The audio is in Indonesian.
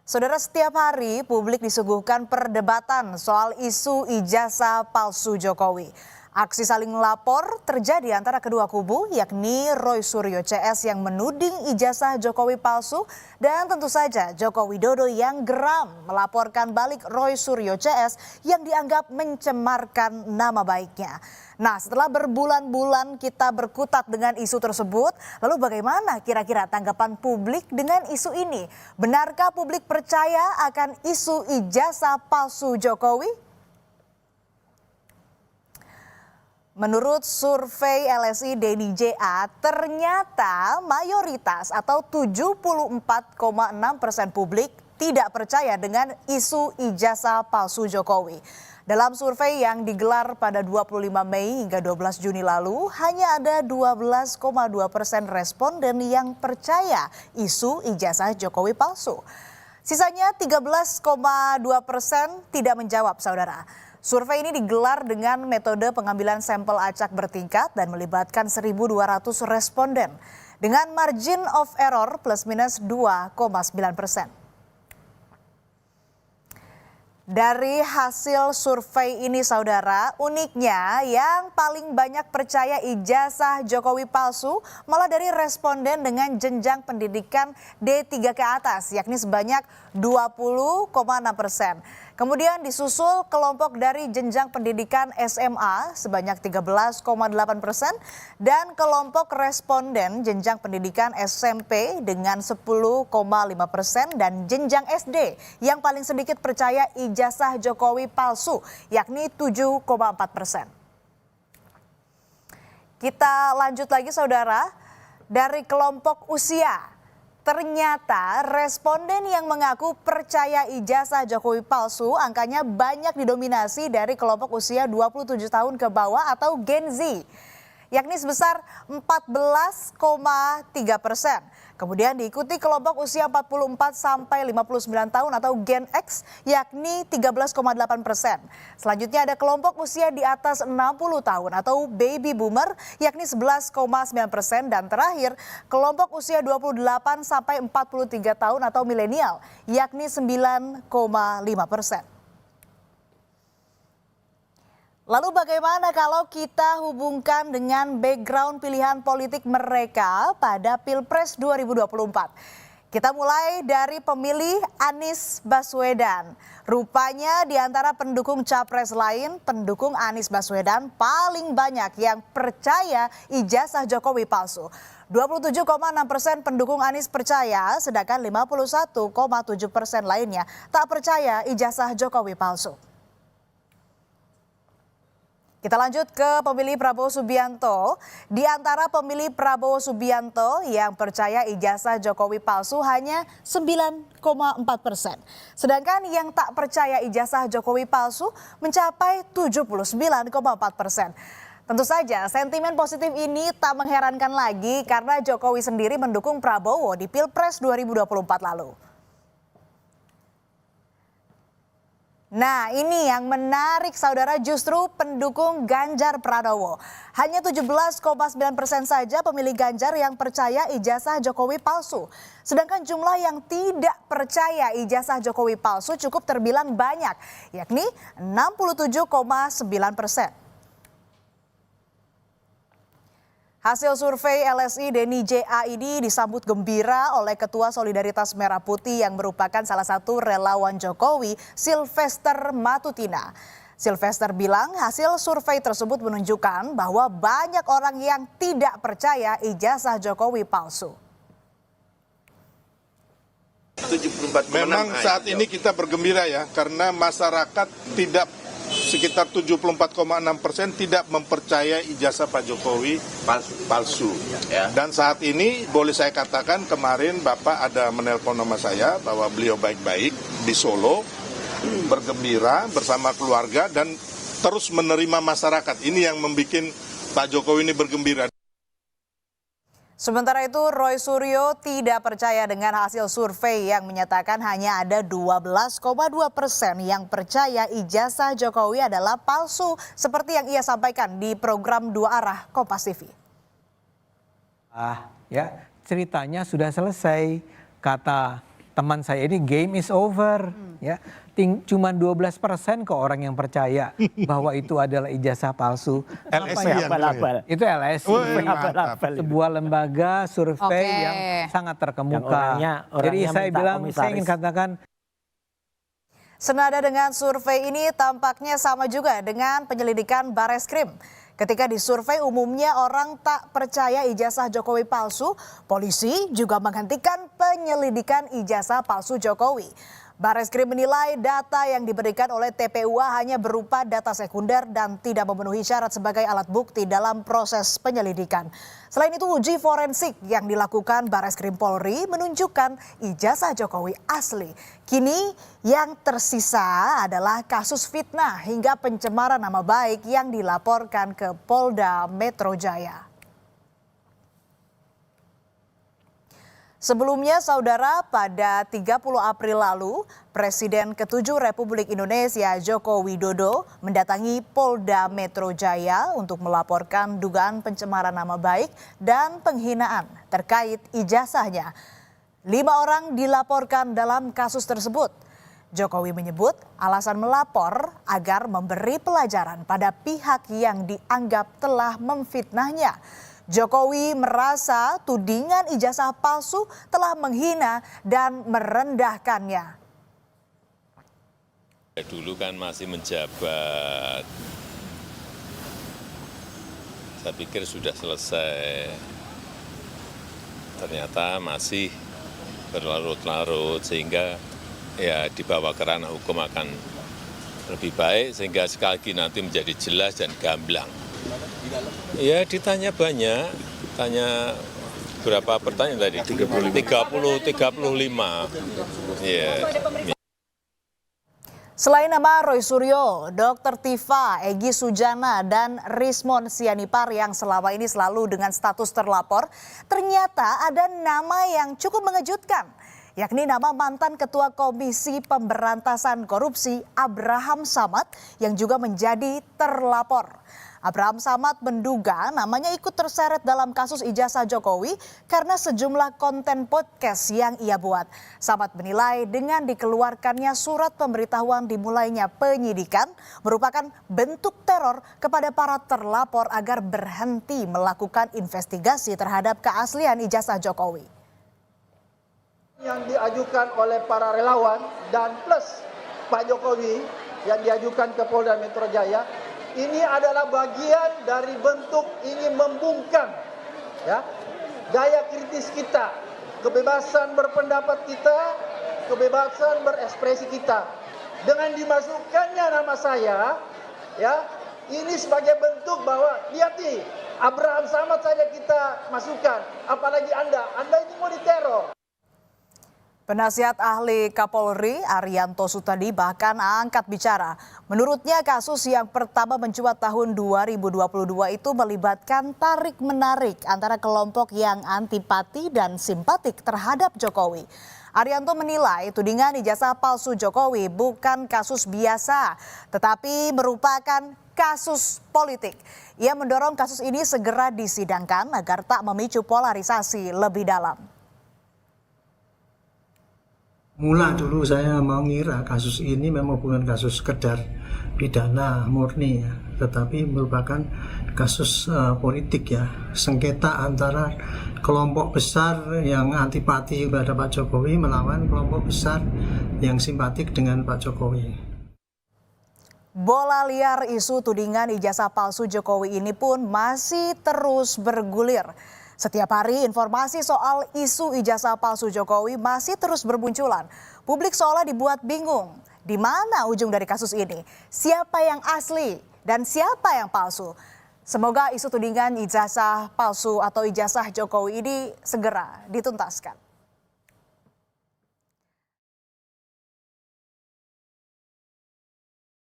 Saudara, setiap hari publik disuguhkan perdebatan soal isu ijazah palsu Jokowi. Aksi saling lapor terjadi antara kedua kubu, yakni Roy Suryo CS yang menuding ijazah Jokowi palsu dan tentu saja Joko Widodo yang geram melaporkan balik Roy Suryo CS yang dianggap mencemarkan nama baiknya. Nah, setelah berbulan-bulan kita berkutat dengan isu tersebut, lalu bagaimana kira-kira tanggapan publik dengan isu ini? Benarkah publik percaya akan isu ijazah palsu Jokowi? Menurut survei LSI Denny JA, ternyata mayoritas atau 74,6% publik tidak percaya dengan isu ijazah palsu Jokowi. Dalam survei yang digelar pada 25 Mei hingga 12 Juni lalu, hanya ada 12,2% responden yang percaya isu ijazah Jokowi palsu. Sisanya 13,2% tidak menjawab, saudara. Survei ini digelar dengan metode pengambilan sampel acak bertingkat dan melibatkan 1.200 responden dengan margin of error plus minus 2,9%. Dari hasil survei ini, saudara, uniknya yang paling banyak percaya ijazah Jokowi palsu malah dari responden dengan jenjang pendidikan D3 ke atas, yakni sebanyak 20,6%. Kemudian disusul kelompok dari jenjang pendidikan SMA sebanyak 13,8% dan kelompok responden jenjang pendidikan SMP dengan 10,5% dan jenjang SD yang paling sedikit percaya ijazah Jokowi palsu yakni 7,4%. Kita lanjut lagi, saudara, dari kelompok usia. Ternyata responden yang mengaku percaya ijazah Jokowi palsu angkanya banyak didominasi dari kelompok usia 27 tahun ke bawah atau Gen Z, yakni sebesar 14,3%. Kemudian diikuti kelompok usia 44 sampai 59 tahun atau Gen X yakni 13,8%. Selanjutnya ada kelompok usia di atas 60 tahun atau Baby Boomer yakni 11,9% dan terakhir kelompok usia 28 sampai 43 tahun atau milenial yakni 9,5%. Lalu bagaimana kalau kita hubungkan dengan background pilihan politik mereka pada Pilpres 2024? Kita mulai dari pemilih Anies Baswedan. Rupanya di antara pendukung capres lain, pendukung Anies Baswedan paling banyak yang percaya ijazah Jokowi palsu. 27,6% pendukung Anies percaya, sedangkan 51,7% lainnya tak percaya ijazah Jokowi palsu. Kita lanjut ke pemilih Prabowo Subianto. Di antara pemilih Prabowo Subianto yang percaya ijazah Jokowi palsu hanya 9,4%. Sedangkan yang tak percaya ijazah Jokowi palsu mencapai 79,4%. Tentu saja sentimen positif ini tak mengherankan lagi karena Jokowi sendiri mendukung Prabowo di Pilpres 2024 lalu. Nah, ini yang menarik, saudara, justru pendukung Ganjar Pranowo. Hanya 17,9% saja pemilih Ganjar yang percaya ijazah Jokowi palsu. Sedangkan jumlah yang tidak percaya ijazah Jokowi palsu cukup terbilang banyak, yakni 67,9%. Hasil survei LSI Denny JA ini disambut gembira oleh Ketua Solidaritas Merah Putih yang merupakan salah satu relawan Jokowi, Sylvester Matutina. Sylvester bilang hasil survei tersebut menunjukkan bahwa banyak orang yang tidak percaya ijazah Jokowi palsu. Memang saat ini kita bergembira ya, karena masyarakat sekitar 74,6% tidak mempercaya ijazah Pak Jokowi palsu. Ya. Dan saat ini boleh saya katakan kemarin Bapak ada menelpon nama saya bahwa beliau baik-baik di Solo, bergembira bersama keluarga dan terus menerima masyarakat. Ini yang membuat Pak Jokowi ini bergembira. Sementara itu, Roy Suryo tidak percaya dengan hasil survei yang menyatakan hanya ada 12,2% yang percaya ijazah Jokowi adalah palsu, seperti yang ia sampaikan di program Dua Arah Kompas TV. Ceritanya sudah selesai, kata teman saya ini game is over, ya. Cuma 12% kok orang yang percaya bahwa itu adalah ijazah palsu. LSI yang Itu LSI, sebuah lembaga survei yang sangat terkemuka. Jadi saya bilang, saya ingin katakan. Senada dengan survei ini tampaknya sama juga dengan penyelidikan Bareskrim. Ketika disurvei umumnya orang tak percaya ijazah Jokowi palsu, polisi juga menghentikan penyelidikan ijazah palsu Jokowi. Bareskrim menilai data yang diberikan oleh TPUA hanya berupa data sekunder dan tidak memenuhi syarat sebagai alat bukti dalam proses penyelidikan. Selain itu uji forensik yang dilakukan Bareskrim Polri menunjukkan ijazah Jokowi asli. Kini yang tersisa adalah kasus fitnah hingga pencemaran nama baik yang dilaporkan ke Polda Metro Jaya. Sebelumnya, saudara, pada 30 April lalu, Presiden ke-7 Republik Indonesia Joko Widodo mendatangi Polda Metro Jaya untuk melaporkan dugaan pencemaran nama baik dan penghinaan terkait ijazahnya. 5 orang dilaporkan dalam kasus tersebut. Jokowi menyebut alasan melapor agar memberi pelajaran pada pihak yang dianggap telah memfitnahnya. Jokowi merasa tudingan ijazah palsu telah menghina dan merendahkannya. Dulu kan masih menjabat, saya pikir sudah selesai, ternyata masih berlarut-larut sehingga ya dibawa ke ranah hukum akan lebih baik sehingga sekali lagi nanti menjadi jelas dan gamblang. Ya ditanya banyak, tanya berapa pertanyaan tadi? 35. Ya. Selain nama Roy Suryo, Dr. Tifa, Egy Sujana, dan Rismon Sianipar yang selama ini selalu dengan status terlapor, ternyata ada nama yang cukup mengejutkan, yakni nama mantan Ketua Komisi Pemberantasan Korupsi Abraham Samad yang juga menjadi terlapor. Abraham Samad menduga namanya ikut terseret dalam kasus ijazah Jokowi karena sejumlah konten podcast yang ia buat. Samad menilai dengan dikeluarkannya surat pemberitahuan dimulainya penyidikan merupakan bentuk teror kepada para terlapor agar berhenti melakukan investigasi terhadap keaslian ijazah Jokowi. Yang diajukan oleh para relawan dan plus Pak Jokowi yang diajukan ke Polda Metro Jaya ini adalah bagian dari bentuk ingin membungkam ya daya kritis kita, kebebasan berpendapat kita, kebebasan berekspresi kita. Dengan dimasukkannya nama saya ya, ini sebagai bentuk bahwa lihat nih, Abraham Samad saja kita masukkan, apalagi Anda ini mau diteror. Penasihat ahli Kapolri Arianto Sutadi bahkan angkat bicara. Menurutnya kasus yang pertama mencuat tahun 2022 itu melibatkan tarik-menarik antara kelompok yang antipati dan simpatik terhadap Jokowi. Arianto menilai tudingan ijazah palsu Jokowi bukan kasus biasa, tetapi merupakan kasus politik. Ia mendorong kasus ini segera disidangkan agar tak memicu polarisasi lebih dalam. Mula dulu saya mengira kasus ini memang bukan kasus sekedar pidana murni ya, tetapi merupakan kasus politik ya, sengketa antara kelompok besar yang antipati kepada Pak Jokowi melawan kelompok besar yang simpatik dengan Pak Jokowi. Bola liar isu tudingan ijazah palsu Jokowi ini pun masih terus bergulir. Setiap hari informasi soal isu ijazah palsu Jokowi masih terus bermunculan. Publik seolah dibuat bingung. Di mana ujung dari kasus ini? Siapa yang asli dan siapa yang palsu? Semoga isu tudingan ijazah palsu atau ijazah Jokowi ini segera dituntaskan.